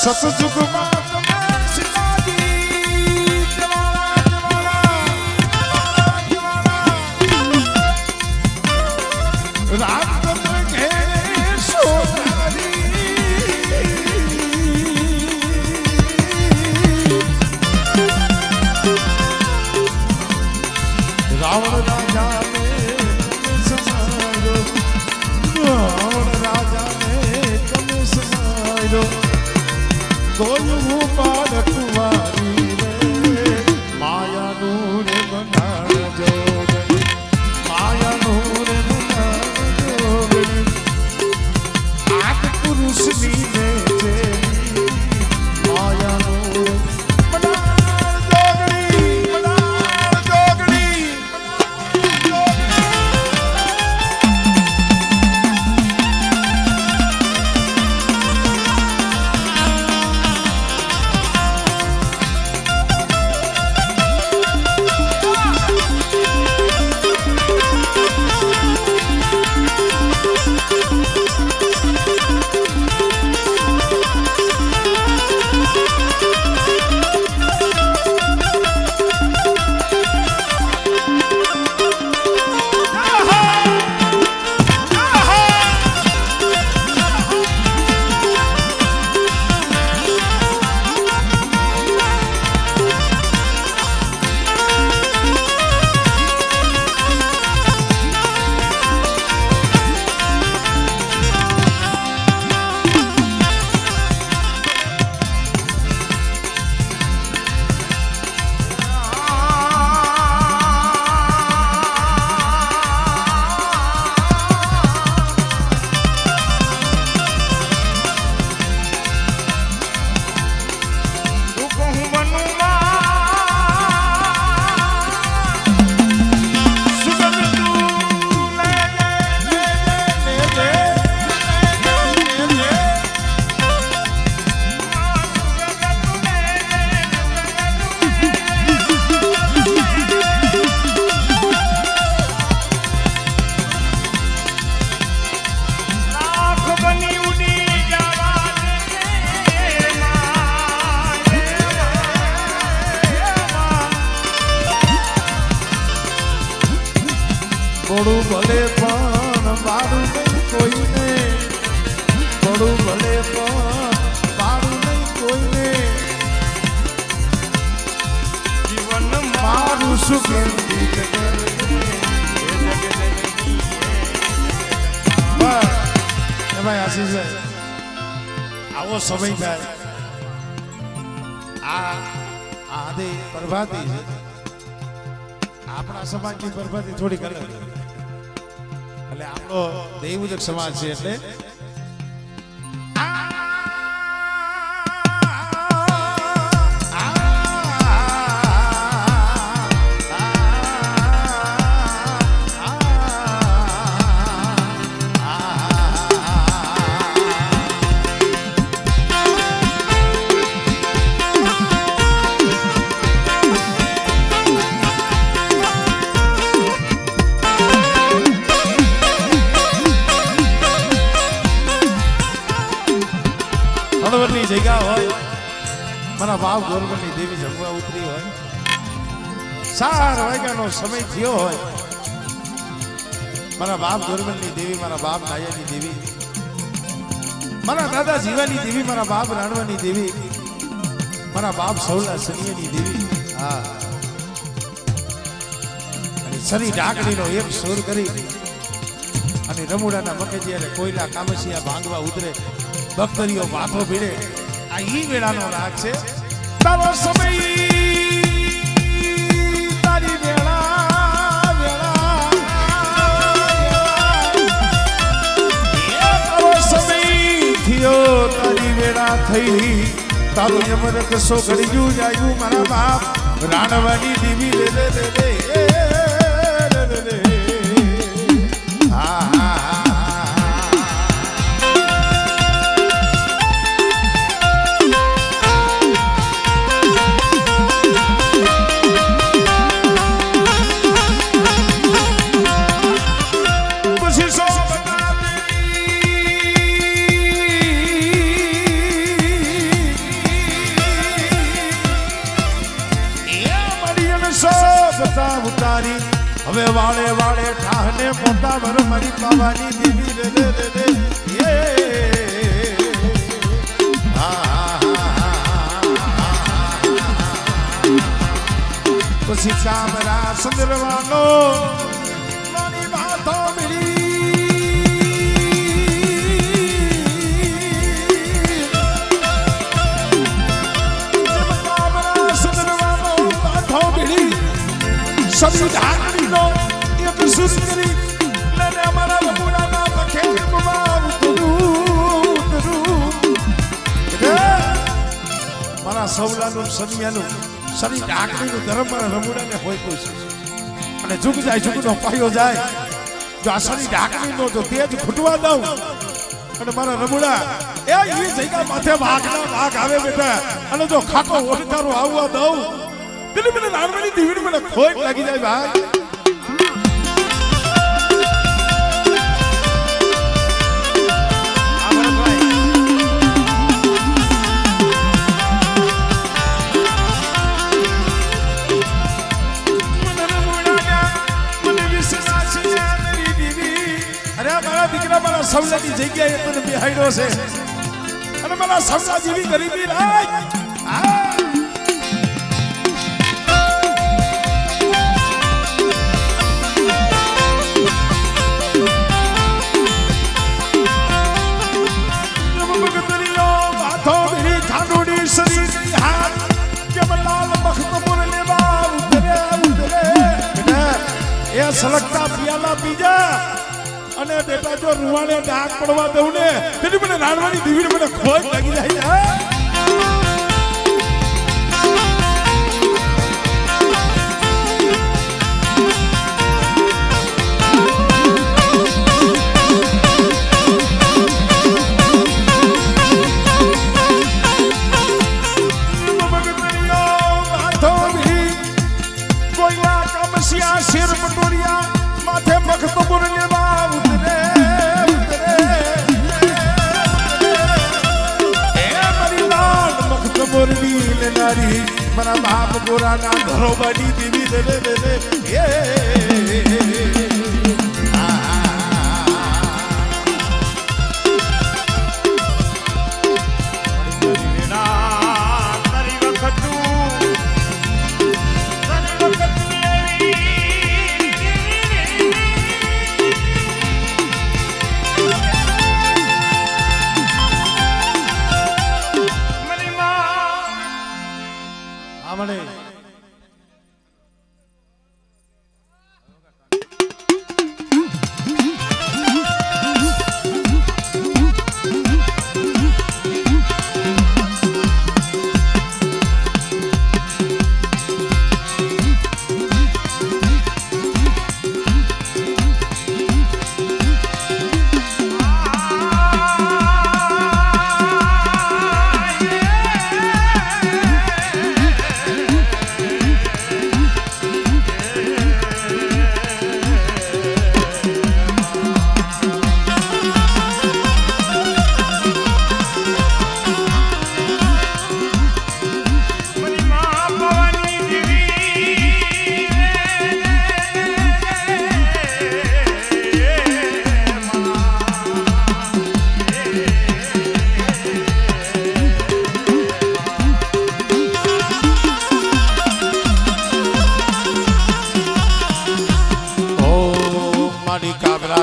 સતયુગમાં રાવણ રાજાને સમાયો, રાવણ રાજાને તમે સમાયો, ગોયું બાળક કુંવારી રે માયાનું રે બનાણ જોગણી, માયાનું રે બનાણ જોગણી, આગ પુરુષની ને જેવી માયાનું રે થોડું ભલે પણ મારું નહીં કોઈને, થોડું ભલે પણ મારું નહીં કોઈને, જીવન મારું સુખ ભાઈ આશીષભાઈ આવો સમય થાય આદે પ્રભાતી છે, આપણા સમાજની પ્રભાતી થોડીક અલગ, એટલે આપણો દેવજક સમાજ છે એટલે જગ્યા હોય, મારા બાપ ગોરવરની દેવી જમવા ઉતરી હોય, 4 વાગ્યાનો સમય થયો હોય, મારા બાપ ગોરવરની દેવી, મારા બાપ નાયાની દેવી, મારા દાદા જીવાની દેવી, મારા બાપ રાણવાની દેવી, મારા બાપ સૌલા સનિયાની દેવી, હા, અને સની ઢાકણીનો એક સુર કરી અને રમુડાના મકે જ્યારે કોયલા કામસિયા ભાંગવા ઉતરે, ભક્તરીઓ માથો ભીડે, આ ઈ વેળાનો રાગ છે. તારો સમય તારી વેળા વેળા, તારો સમય થયો તારી વેળા થઈ, તારું યમરક સો ઘડ્યું જાયું મારા બાપ રાણવાની દેવી રે રે રે રે હા હા બધા ઉતારી હવે વાળે વાળે ઠાહને મોટા વર મારી પાવાની દેવી રે રે રે રે પછી કામરા સુંદરવાનો મારી વાતો સબી ઢાકડીનો એક સુર કરી લને અમારા રમુડાના પખે બવા ઉતરું મારા સૌલાનું સનિયાનું સની ઢાકડીનું ધર્મ મારા રમુડાને હોય કોઈ છે અને ઝુક જાય ઝુકનો પાયો જાય જો આ સની ઢાકડીનો જો તેજ ખૂટવા દઉં અને મારા રમુડા એ જગ્યા માથે વાઘ આવે બેટા અને જો ખાટો ઓળખારો આવવા દઉં तेरे मैंने नारवानी दीवी में खोट लगी जाए भाई अरे हमारा दिखना मारा सवला की जगह है तो बिहाइडो से अरे मारा सवला जीवी गरीबी राज સલગતા પિયાલા પીજા અને બેટા જો રૂવાને ડાક પડવા દઉં ને તેથી મને નાનવાની દીવીને મને ખોજ લાગી જાય શેર પટોરિયા માથે મખતો બોરલેવા ઉતરે એ મારી લાલ મખતો બોરલી લેનારી મારા બાપ ગોરાના ઘરો બાડી દીવી દે દે દે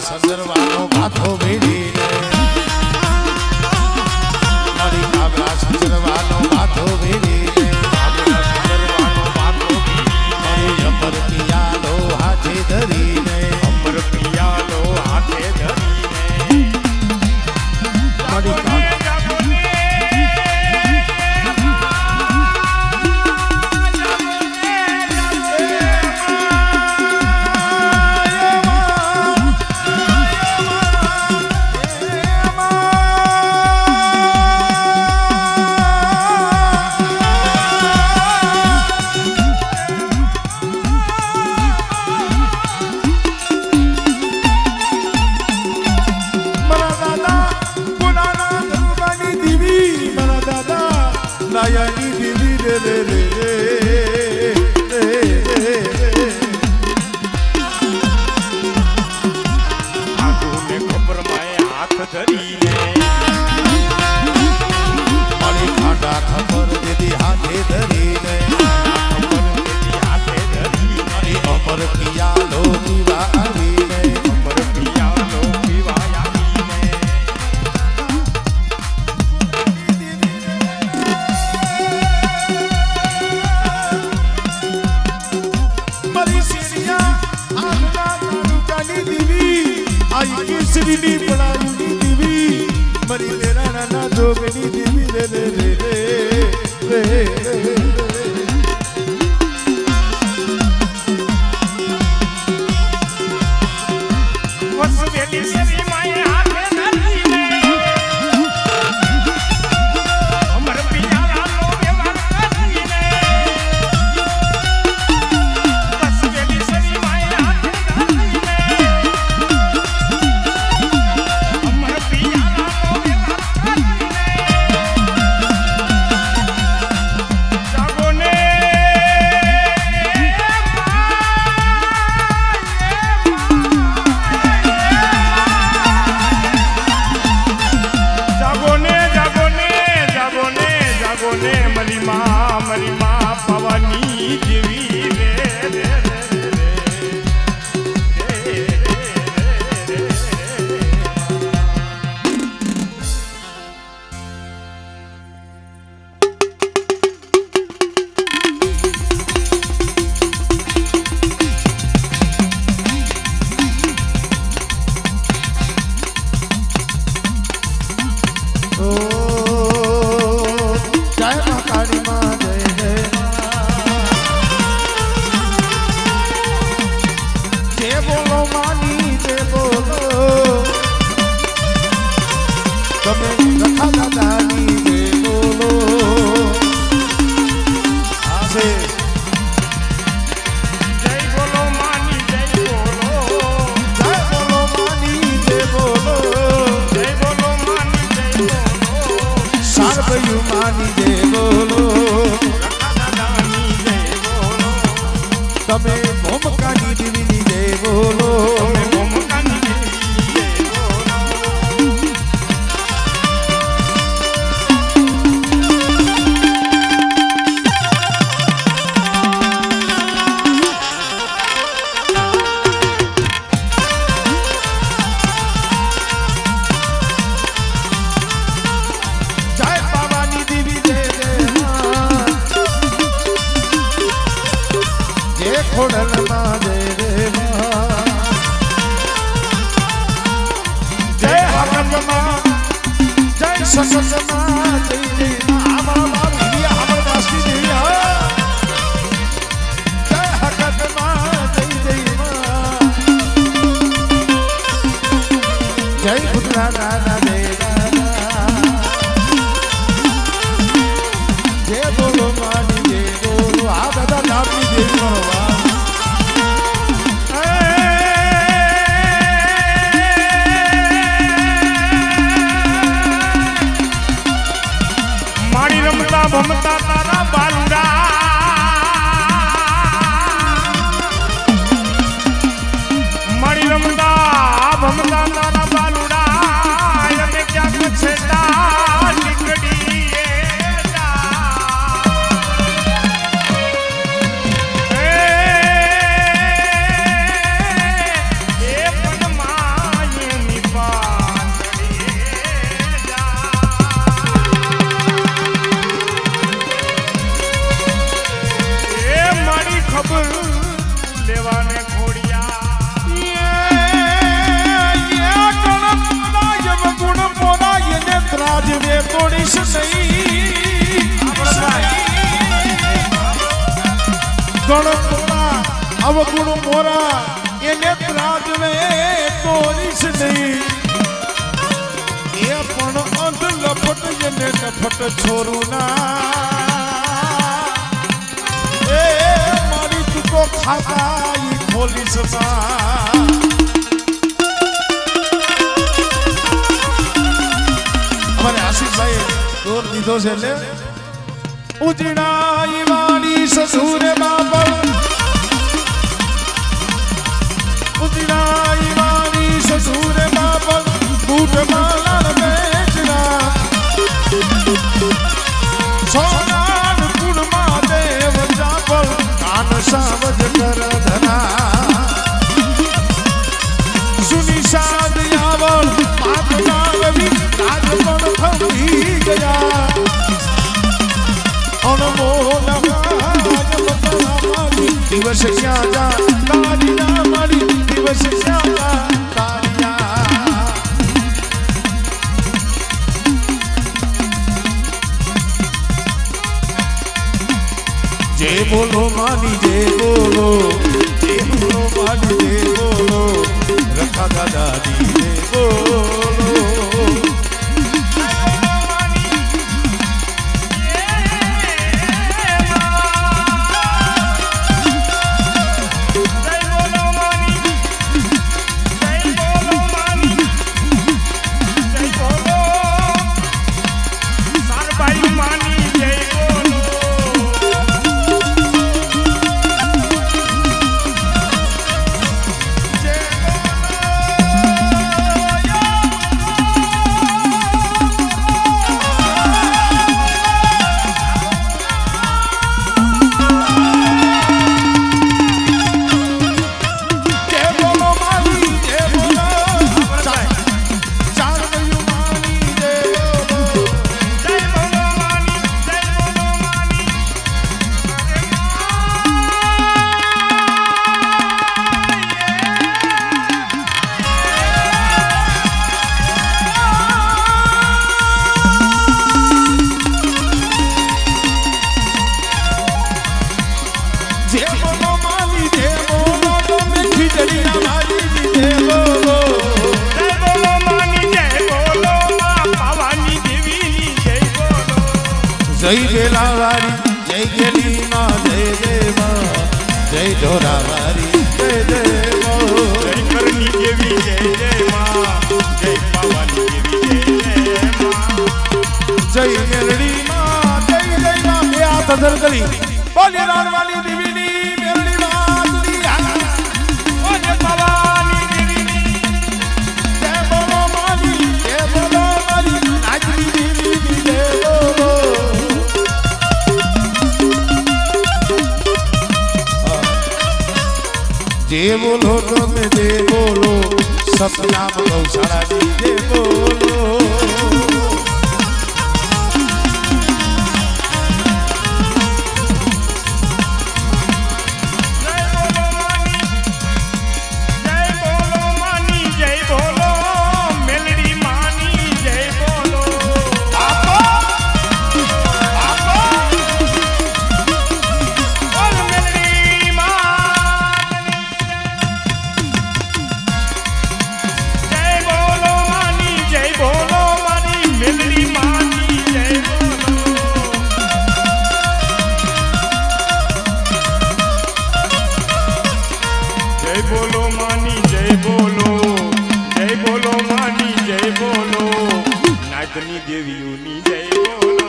સંદરવાનો માથો ભેડી મારી કાબરા સંદરવાનો માથો ભેડી સંદરવાનો માથો ભેડી અમર પિયાલો હાથે ધરીને અમર પિયાલો હાથે ધરીને મારી નાયાની દીવી રે રે રે રે રે સીડી પડાવી દીવી મરી લેરાણા ના જોગની દીવી રે રે રે રે રે વસવેલી સરી માય હાથે નથી રે અમર પિયાલાનો વ્યવહાર નથી રે વસવેલી સરી માય હાથે નથી રે અમર પિયાલાનો વ્યવહાર નથી રે જાગોને મરી માં પવાની જેવી રે રે તમે ભૂમકાની દેવીની જય બોલો તમે ભૂમકાની દેવીની જય બોલો જય બાબાની દેવી જય જય ખોડલમાં જય જય હકતમાં જય સસતમાં જય આમાં બાબી હમર દાસી દેવી જય હકતમાં જય પુત્રા દાદા જય બોલો માની જય બોલો આ બધા નામની દેવી બનવા મારી રમતા ભમતા તારા બાલુડા મારી રમતા ભમતા તારા બાલુડા અને ક્યાંક છેટા નીકળી લેવાને ખોડિયા ગુણ પોરા એને ત્રાજવે તોડીશ નહીં ગણ પોરા અવગુણ મોરા એને ત્રાજવે તોડીશ નહીં એ પણ અંધ લપટ એને નફટ છોરું ના એ મારી તું ખાતા ઈ ખોલીશ અમારે આશીષભાઈ દોર દીધો છે એટલે ઉજળાઈ વાળી સસુર બાપા ઉજળાઈ વાળી સસુર બાપા બૂટ માલા બેચના સોનાન કુળમાં દેવ ચાપલ કાન સાવજ કર ધના સુની સાદ આવળ પાક નાવી રાજ પણ થવી ગયા અનમોલ દિવસ ક્યાં જા તારી ના મારી દિવસ ક્યાં જા તારિયા जय बोलो मानी जय बोलो मानी जय बोलो रखा दादा दी जय बोलो जय बेलावारी जय गेली माँ जय जय माँ जय ढोरावारी जय जय माँ जय करनी देवी जय जय माँ जय पावानी देवी जय जय माँ जय मेरड़ी माँ जय जय माँ ये हाथ अदर करी बोले राण वाली देवी नी मेरड़ी माँ तुझी जय पावानी देवी जय बोलो माली नाचनी देवी जय बोलो जय बोलो तुम जय बोलो सतनाम गौशाला दी जय बोलो દેવીઓની જય બોલો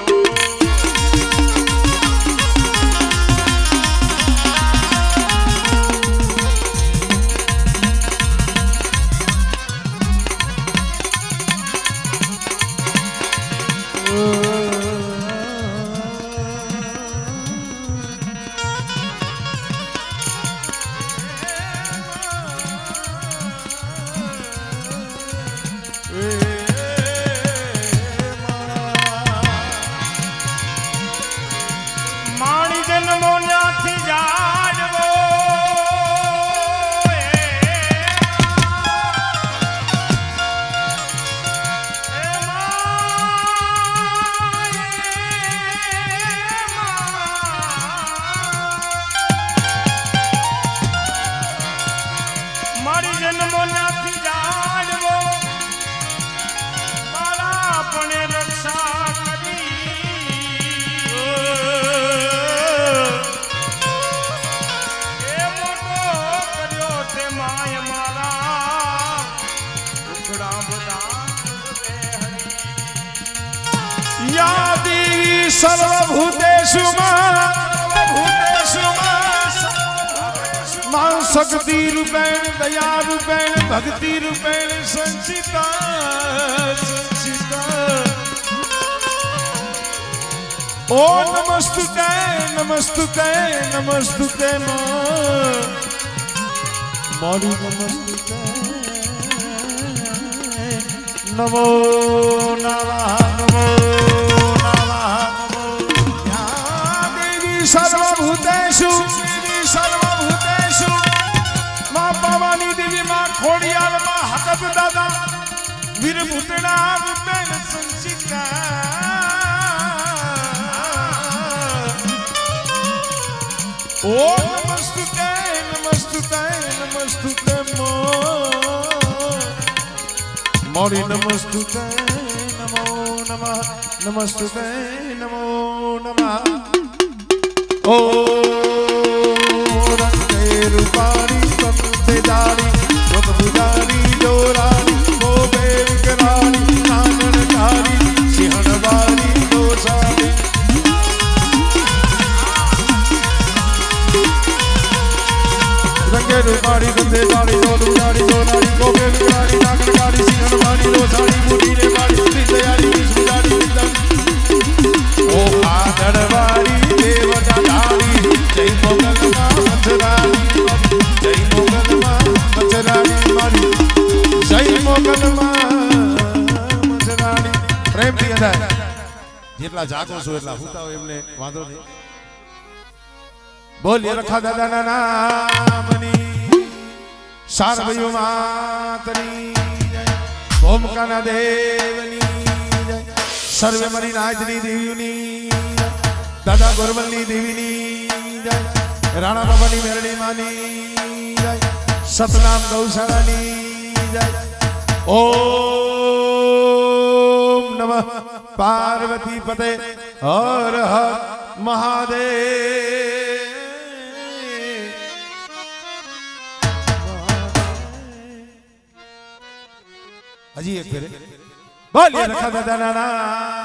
सर्वभूतेषु मां शक्ति रूपेण दया रूपेण भक्ति रूपेण संचिता ओ नमस्तुते नमस्तुते नमस्तुते मारी नमस्तुते नमो नमः नमो सर्वभूतेषु मां पावानी देवी मां खोड़ियाल मां हकत दादा वीर भूतड़ा रूपेण संचिता નમસ્તુતે નમસ્તુતે નમસ્તુતે મોરી નમસ્તુતે નમો નમઃ નમસ્તુતે નમો નમઃ ઓ રંગે રૂપારી તંતે દારી ભુજારી જોરારી ગોપે વિકરારી નાગણકારી સિંહણવારી દોષારી રંગે રૂપારી તંતે દારી ભુજારી જોરારી ગોપે વિકરારી નાગણકારી સિંહણવારી દોષારી બુઢીને વાળી વિદ્યારી વિષ્ણુદારી ઓ આદરવારી દેવતા ધારી જય મોગલમાં મથરારી જય મોગલમાં મથરારી મારી જય મોગલમાં મથરારી પ્રેમથી અદાય જેટલા જાગો છો એટલા હુતા હોય એમને વાંધો નહીં બોલીએ રખા દાદાના નામની સારભયો માતની જય ભોમકાના દેવની જય સર્વે મરી રાજની દેવીની જય દાદા ગોરવલની દેવીની જય રાણા બાબાની મેરડી માની જય સતનામ ગૌશાળાની જય ઓમ નમઃ પાર્વતી પતે હર હર મહાદેવ હજી એક ફેરે બોલીએ રખા દાદાના નામ